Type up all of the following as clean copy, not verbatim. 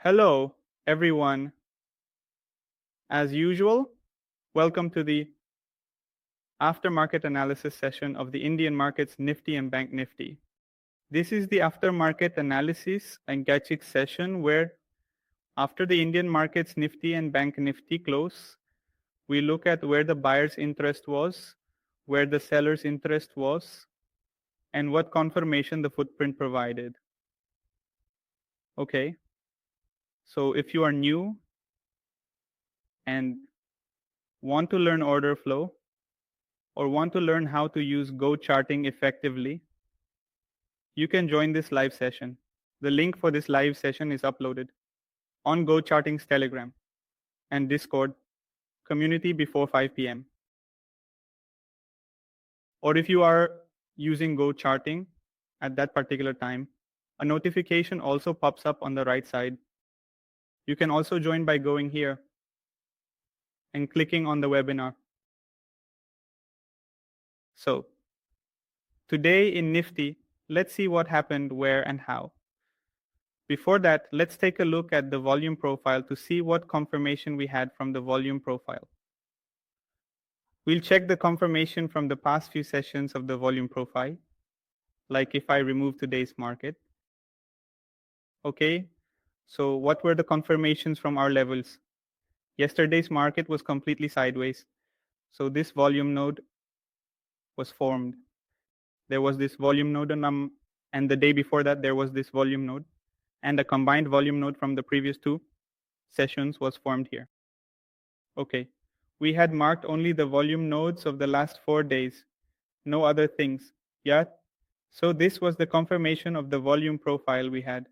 Hello, everyone. As usual, welcome to the aftermarket analysis session of the Indian markets Nifty and Bank Nifty. This is the aftermarket analysis and catching session where after the Indian markets Nifty and Bank Nifty close, we look at where the buyer's interest was, where the seller's interest was, and what confirmation the footprint provided. Okay. So if you are new and want to learn order flow, or want to learn how to use GoCharting effectively, you can join this live session. The link for this live session is uploaded on GoCharting's Telegram and Discord community before 5 p.m. Or if you are using GoCharting at that particular time, a notification also pops up on the right side. You can also join by going here and clicking on the webinar. So today in Nifty, let's see what happened, where, and how. Before that, let's take a look at the volume profile to see what confirmation we had from the volume profile. We'll check the confirmation from the past few sessions of the volume profile, like if I remove today's market. Okay, so what were the confirmations from our levels? Yesterday's market was completely sideways. So this volume node was formed. There was this volume node, and the day before that, there was this volume node. And a combined volume node from the previous two sessions was formed here. Okay, we had marked only the volume nodes of the last 4 days, no other things. Yeah, so this was the confirmation of the volume profile we had.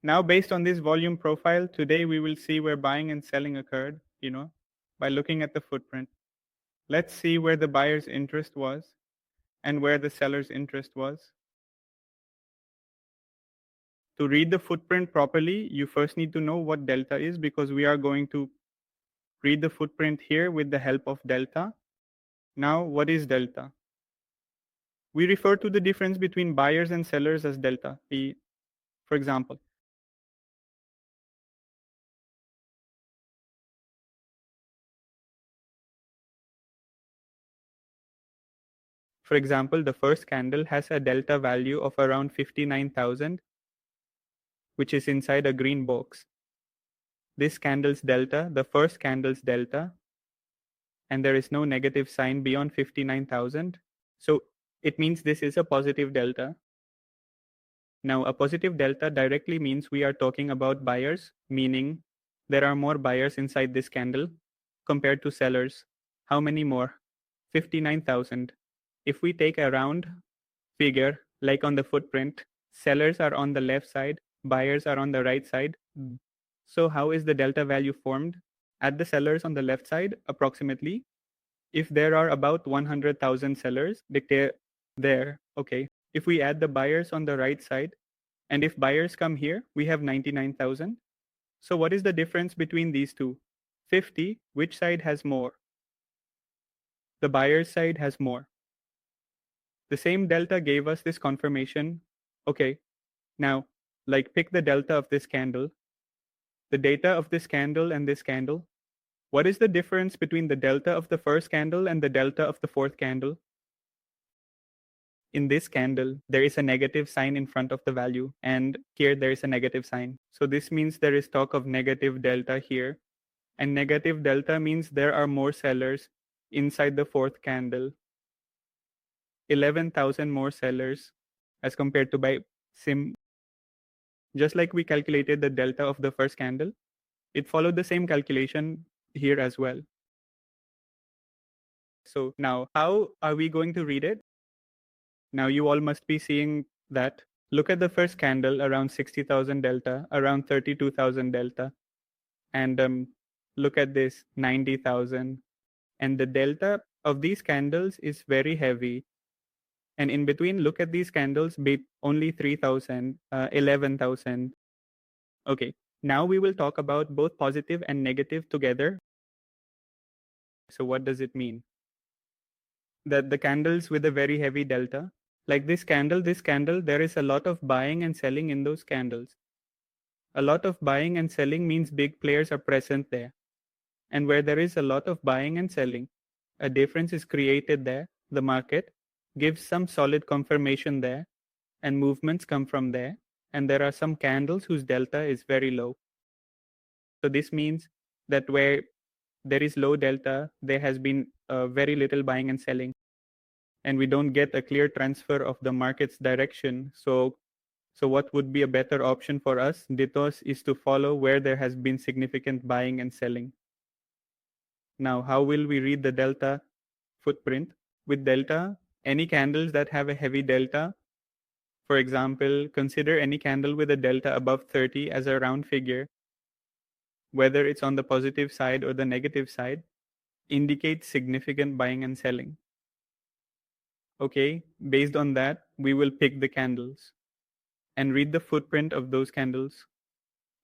Now, based on this volume profile, today we will see where buying and selling occurred, by looking at the footprint. Let's see where the buyer's interest was and where the seller's interest was. To read the footprint properly, you first need to know what delta is, because we are going to read the footprint here with the help of delta. Now, what is delta? We refer to the difference between buyers and sellers as delta. For example, the first candle has a delta value of around 59,000, which is inside a green box. This candle's delta, the first candle's delta, and there is no negative sign beyond 59,000. So it means this is a positive delta. Now, a positive delta directly means we are talking about buyers, meaning there are more buyers inside this candle compared to sellers. How many more? 59,000. If we take a round figure, like on the footprint, sellers are on the left side, buyers are on the right side. So how is the delta value formed? At the sellers on the left side, approximately, if there are about 100,000 sellers there, okay. If we add the buyers on the right side, and if buyers come here, we have 99,000. So what is the difference between these two? 50, which side has more? The buyer's side has more. The same delta gave us this confirmation. Okay, now, pick the delta of this candle. The data of this candle and this candle. What is the difference between the delta of the first candle and the delta of the fourth candle? In this candle, there is a negative sign in front of the value, and here there is a negative sign. So this means there is talk of negative delta here, and negative delta means there are more sellers inside the fourth candle. 11,000 more sellers as compared to by just like we calculated the delta of the first candle, it followed the same calculation here as well. So now, how are we going to read it? Now you all must be seeing that. Look at the first candle, around 60,000 delta, around 32,000 delta. And look at this, 90,000. And the delta of these candles is very heavy. And in between, look at these candles, only 3,000, 11,000. Okay, now we will talk about both positive and negative together. So what does it mean? That the candles with a very heavy delta, like this candle, there is a lot of buying and selling in those candles. A lot of buying and selling means big players are present there. And where there is a lot of buying and selling, a difference is created there. The market gives some solid confirmation there, and movements come from there. And there are some candles whose delta is very low. So this means that where there is low delta, there has been very little buying and selling, and we don't get a clear transfer of the market's direction. So what would be a better option for us, Ditos, is to follow where there has been significant buying and selling. Now, how will we read the delta footprint? With delta, any candles that have a heavy delta, for example, consider any candle with a delta above 30 as a round figure, whether it's on the positive side or the negative side, indicates significant buying and selling. Okay, based on that, we will pick the candles and read the footprint of those candles.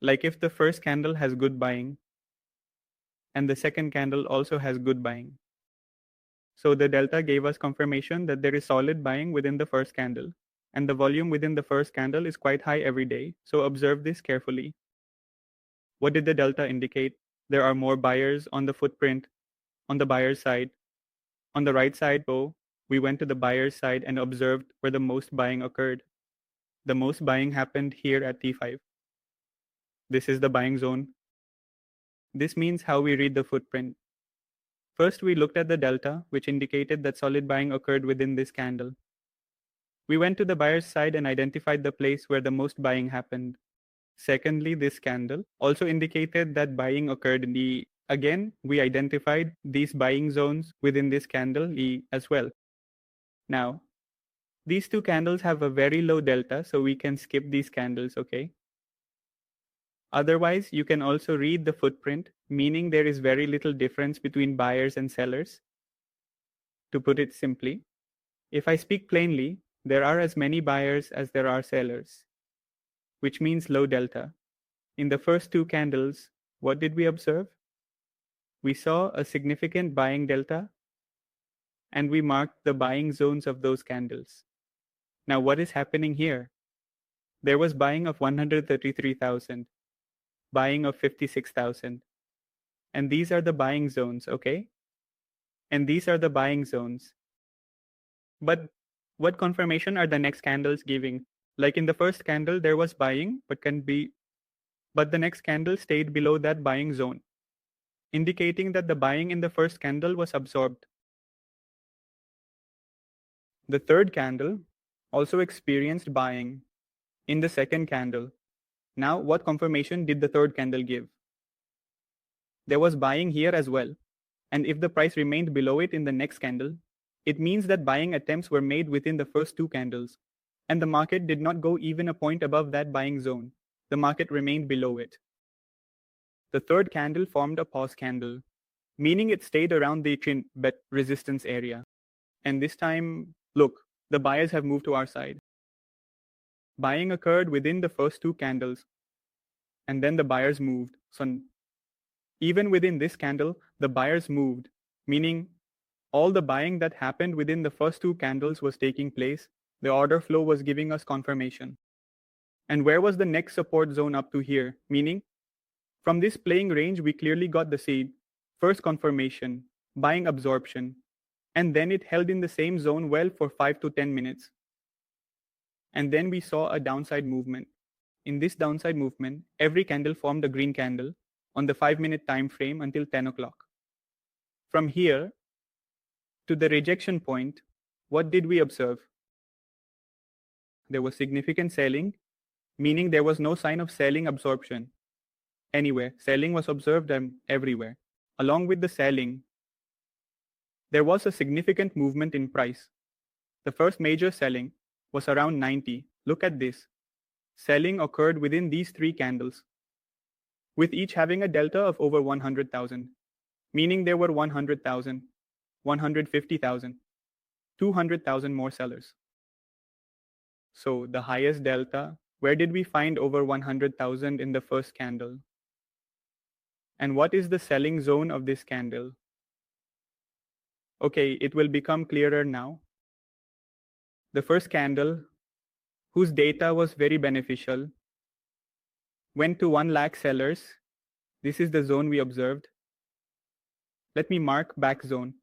Like if the first candle has good buying and the second candle also has good buying. So the delta gave us confirmation that there is solid buying within the first candle, and the volume within the first candle is quite high every day. So observe this carefully. What did the delta indicate? There are more buyers on the footprint on the buyer's side. On the right side, we went to the buyer's side and observed where the most buying occurred. The most buying happened here at T5. This is the buying zone. This means how we read the footprint. First, we looked at the delta, which indicated that solid buying occurred within this candle. We went to the buyer's side and identified the place where the most buying happened. Secondly, this candle also indicated that buying occurred in the, again, we identified these buying zones within this candle E as well. Now, these two candles have a very low delta, so we can skip these candles, okay? Otherwise, you can also read the footprint, meaning there is very little difference between buyers and sellers. To put it simply, if I speak plainly, there are as many buyers as there are sellers, which means low delta. In the first two candles, what did we observe? We saw a significant buying delta, and we marked the buying zones of those candles. Now, what is happening here? There was buying of 133,000, buying of 56,000. And these are the buying zones, okay? And these are the buying zones. But what confirmation are the next candles giving? Like in the first candle, there was buying, but the next candle stayed below that buying zone, indicating that the buying in the first candle was absorbed. The third candle also experienced buying in the second candle. Now, what confirmation did the third candle give? There was buying here as well. And if the price remained below it in the next candle, it means that buying attempts were made within the first two candles, and the market did not go even a point above that buying zone. The market remained below it. The third candle formed a pause candle, meaning it stayed around the chin bet resistance area. And this time, look, the buyers have moved to our side. Buying occurred within the first two candles, and then the buyers moved. So even within this candle, the buyers moved, meaning all the buying that happened within the first two candles was taking place. The order flow was giving us confirmation. And where was the next support zone up to here? Meaning, from this playing range, we clearly got the seed. First confirmation, buying absorption, and then it held in the same zone well for 5 to 10 minutes. And then we saw a downside movement. In this downside movement, every candle formed a green candle on the 5-minute time frame until 10 o'clock. From here to the rejection point, what did we observe? There was significant selling, meaning there was no sign of selling absorption. Anywhere, selling was observed everywhere. Along with the selling, there was a significant movement in price. The first major selling was around 90. Look at this. Selling occurred within these three candles, with each having a delta of over 100,000, meaning there were 100,000, 150,000, 200,000 more sellers. So the highest delta, where did we find over 100,000 in the first candle? And what is the selling zone of this candle? Okay, it will become clearer now. The first candle, whose data was very beneficial, went to 1 lakh sellers. This is the zone we observed. Let me mark back zone.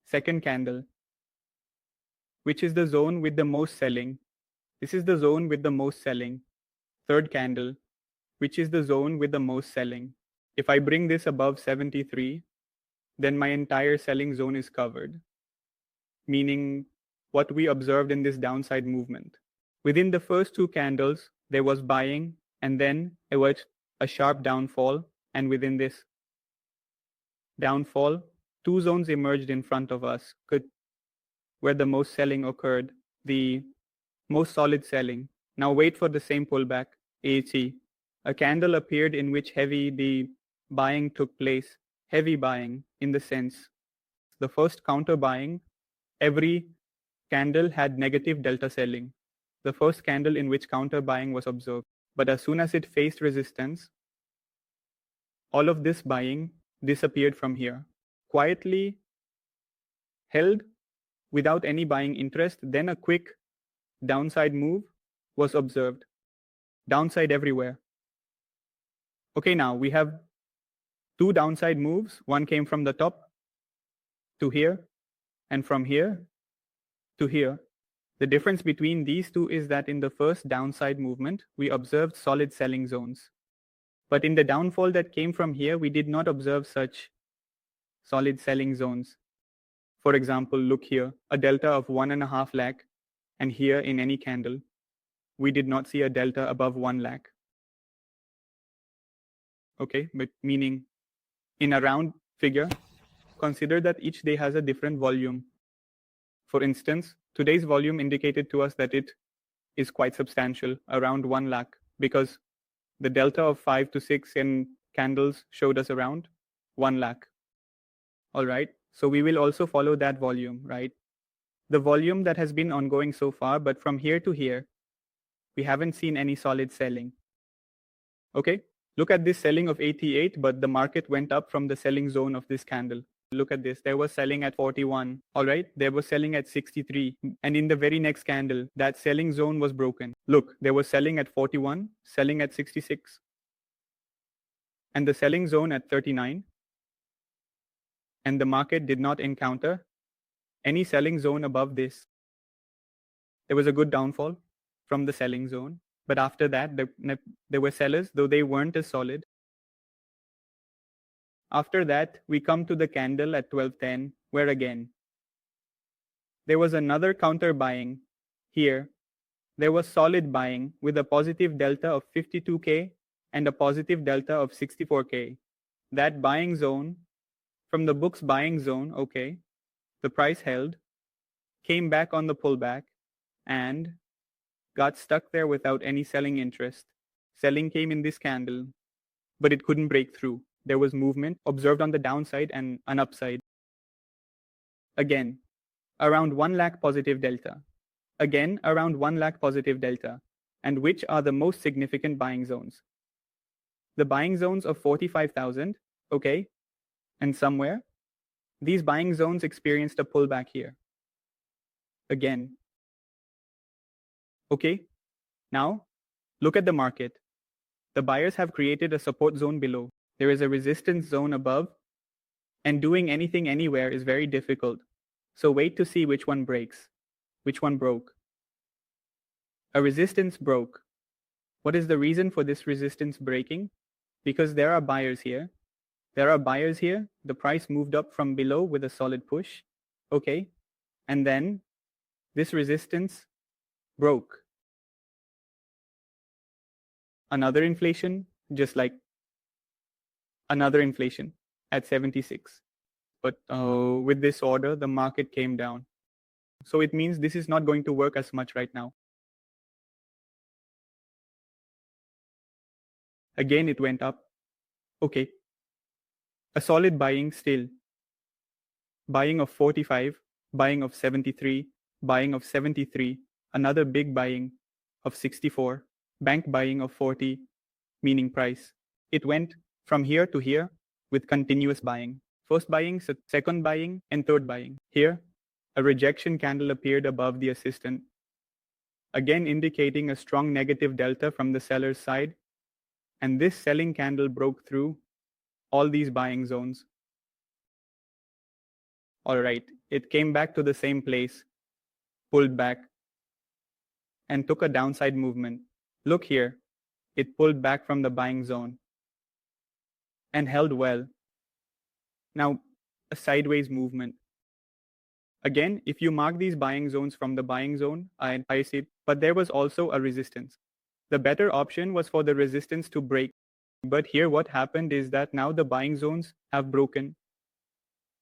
Second candle, which is the zone with the most selling. This is the zone with the most selling. Third candle, which is the zone with the most selling. If I bring this above 73, then my entire selling zone is covered, meaning what we observed in this downside movement. Within the first two candles, there was buying, and then there was a sharp downfall, and within this downfall, two zones emerged in front of us, where the most selling occurred, the most solid selling. Now wait for the same pullback, AT. A candle appeared in which the buying took place, heavy buying in the sense. The first counter buying, every candle had negative delta selling. The first candle in which counter buying was observed. But as soon as it faced resistance, all of this buying disappeared from here. Quietly held without any buying interest, then a quick downside move was observed. Downside everywhere. Okay, now we have two downside moves. One came from the top to here, and from here to here. The difference between these two is that in the first downside movement, we observed solid selling zones. But in the downfall that came from here, we did not observe such solid selling zones. For example, look here, a delta of 1.5 lakh, and here in any candle, we did not see a delta above 1 lakh. Okay, but meaning in a round figure, consider that each day has a different volume. For instance, today's volume indicated to us that it is quite substantial, around 1 lakh, because the delta of 5 to 6 in candles showed us around 1 lakh. All right, so we will also follow that volume, right? The volume that has been ongoing so far, but from here to here, we haven't seen any solid selling. Okay, look at this selling of 88, but the market went up from the selling zone of this candle. Look at this, there was selling at 41, all right? There was selling at 63, and in the very next candle, that selling zone was broken. Look, there was selling at 41, selling at 66, and the selling zone at 39, and the market did not encounter any selling zone above this. There was a good downfall from the selling zone, but after that, there were sellers, though they weren't as solid. After that, we come to the candle at 1210, where again, there was another counter buying. Here, there was solid buying with a positive delta of 52K and a positive delta of 64K. That buying zone, from the book's buying zone, okay, the price held, came back on the pullback, and got stuck there without any selling interest. Selling came in this candle, but it couldn't break through. There was movement observed on the downside and an upside. Again, around 1 lakh positive delta. Again, around 1 lakh positive delta. And which are the most significant buying zones? The buying zones of 45,000, okay, and somewhere, these buying zones experienced a pullback here. Again. Okay, now look at the market. The buyers have created a support zone below. There is a resistance zone above, and doing anything anywhere is very difficult. So wait to see which one breaks. Which one broke? A resistance broke. What is the reason for this resistance breaking? Because there are buyers here. There are buyers here. The price moved up from below with a solid push. Okay. And then this resistance broke. Another inflation, just like another inflation at 76. But with this order, the market came down. So it means this is not going to work as much right now. Again, it went up. Okay. A solid buying still. Buying of 45, buying of 73, buying of 73, another big buying of 64, bank buying of 40, meaning price. It went from here to here with continuous buying. First buying, second buying, and third buying. Here, a rejection candle appeared above the assistant, again indicating a strong negative delta from the seller's side, And this selling candle broke through all these buying zones. All right, it came back to the same place, pulled back, and took a downside movement. Look here, it pulled back from the buying zone and held well. Now, a sideways movement. Again, if you mark these buying zones from the buying zone, I see, but there was also a resistance. The better option was for the resistance to break. But here what happened is that now the buying zones have broken.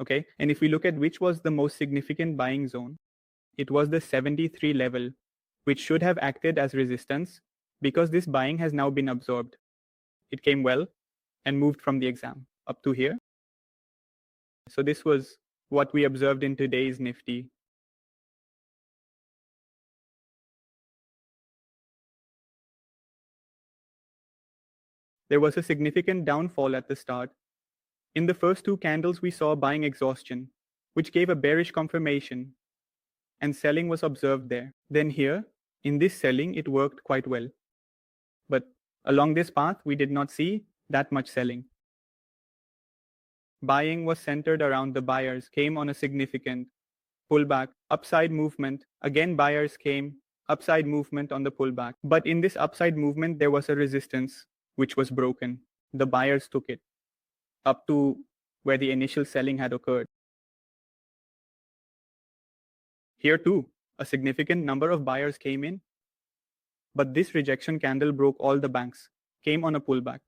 Okay, and if we look at which was the most significant buying zone, it was the 73 level, which should have acted as resistance because this buying has now been absorbed. It came well and moved from the exam up to here. So this was what we observed in today's Nifty. There was a significant downfall at the start. In the first two candles, we saw buying exhaustion, which gave a bearish confirmation, and selling was observed there. Then here, in this selling, it worked quite well. But along this path, we did not see that much selling. Buying was centered around the buyers, came on a significant pullback, upside movement. Again, buyers came, upside movement on the pullback. But in this upside movement, there was a resistance which was broken. The buyers took it up to where the initial selling had occurred. Here too, a significant number of buyers came in, but this rejection candle broke all the banks, came on a pullback,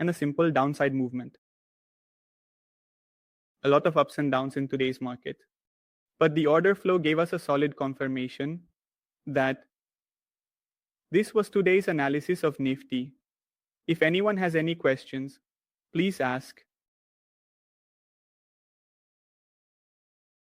and a simple downside movement. A lot of ups and downs in today's market. But the order flow gave us a solid confirmation that this was today's analysis of Nifty. If anyone has any questions, please ask.